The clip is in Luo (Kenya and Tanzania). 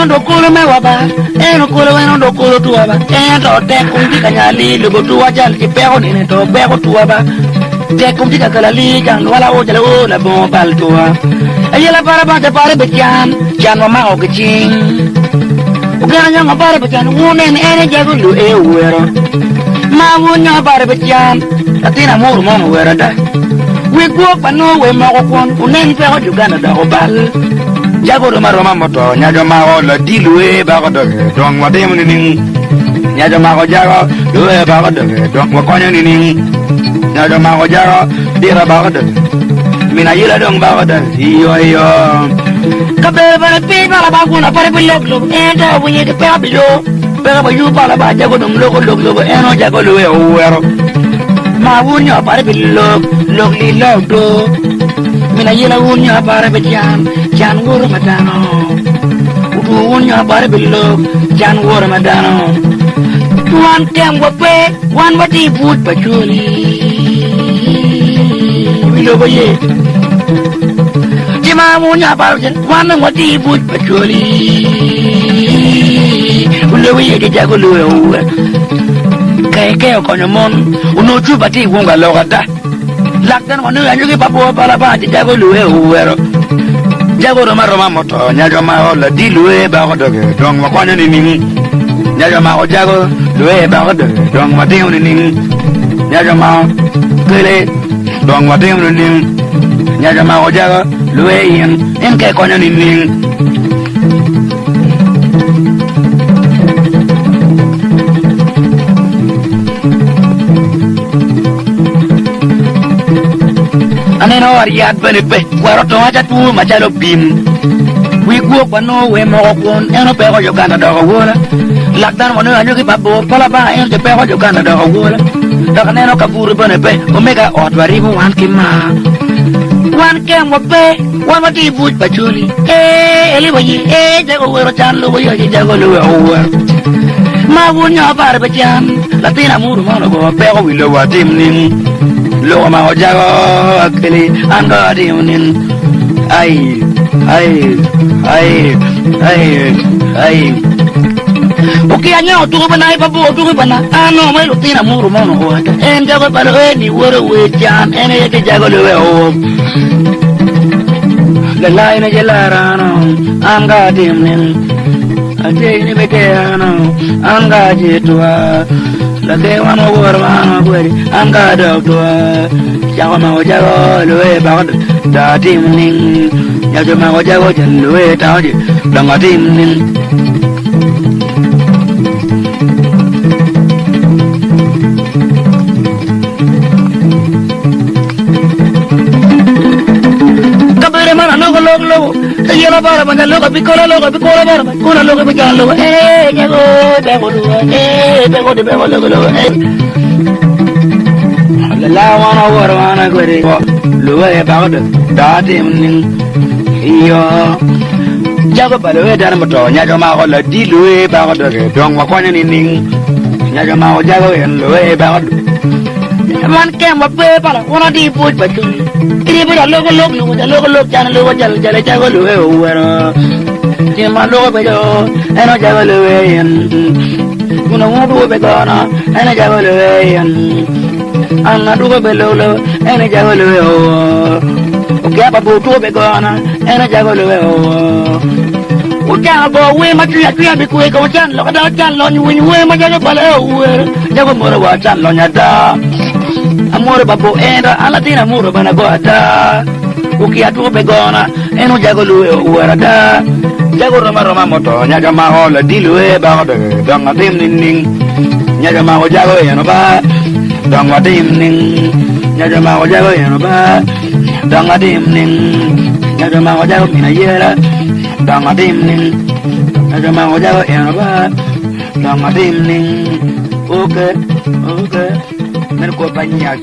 do kolo me waba eno kolo eno do kolo tuaba ento te kumti kanyali lugo tuwa jal ki pego ni to pego tuaba te kumti kala li kan wala o jalo la bon bal tuwa ayela para ba te pare bejan jan ma o gichin ugana nyanga pare bejan wonen ene jago lu e wero ma wonya pare bejan atina muru mono wero da we go pano we ma ko kon unen pego jugana da obal jago do maroma moto nyajo ma o la dilwe ba ko do dong wa dem ni nyajo ma ko jago do e ba ko do dong wa konya ni nyajo ma ko jago dira ba ko do mina yila dong ba ko do yo kabe ba pe ba la ba ko na pare bilok lo e do bu ye pe abilo pe ba yu ba la ba jago dong lo ko lo e no jago lo e o wero ma wunya pare bilok lo li lo do mina yila wunya pare bejan jan wuro madano udu wunya pare bilok jan wuro madano tuan tem wape wan wati put pachuli wilo boye jima wunya pare wan wati put pachuli wilo boye ke jago lo e kaya konyomon uno chubati wonga logata lakdan wonu anyu ke papo pala ba jago luwe uwero jago do maroma moto nyajo ma o la dilwe ba ko doge dong ma konya ni ning nyajo ma o jago luwe ba ko doge dong ma ding ni ning nyajo ma kele dong ma ding ni ning nyajo ma o jago luwe yin en ke konya ni ning aneno ariat bene pe waro to acha tu machalo bim wi guo pano we mo kon eno pe ko joganda do wola lakdan wono anyo ki babo pala ba en te pe ko joganda do wola do kaneno kaburu bene pe omega otwari ko wan ki ma wan ke mo pe wan ma ti buj pachuli eli bayi jago wero chan lo yo jago lo wo ma wunya bar bachan latina muru mo go pe ko wi lo watim nin lo ma o jago akili anga diunin ai oke anya o tu bana ipa bo tu bana ano mai lo tina muru mo no ata en jago palo ni woro we jan ene yete jago lo o la la ene jelarano anga diunin ate ni beteano anga jetwa la ke wano warwano kweri anga doktoa jago ma o jago loe ba da tim ning jago ma o jago jan loe ta di danga tim ning kabere mana logo yelo bara banga logo bikola bara kuna logo bigalo jago bego do bego de bego logo la wana warwana gore loe ba da tim ning iyo jago balo e dar moto nyajo ma ko la di loe ba ko de dong wa konya ni ning nyajo ma ko jago en loe ba ko man kem wa pe pala wana di puj batu ini bela logo jana logo jal jago loe o wero ma logo bejo eno jago loe en kuna ngodo be gona eno jago loe en anga dugo belo eno jago loe o oke apa butu be gona eno jago loe o uja bo we ma tuya bi ku ko chan lo da chan lo ni we ma jago bale o jago moro wa chan lo nyada amore babo enda alatina muro bana go ata uki atu be gona eno jago luwe uwarada jago roma moto nyaga ma hola dilwe ba go dong atim ning nyaga ma go jago eno ba dong atim ning nyaga ma go jago eno ba dong atim ning nyaga ma go jago mina yera dong atim ning nyaga ma go jago eno ba dong atim ning okay mer ko banyak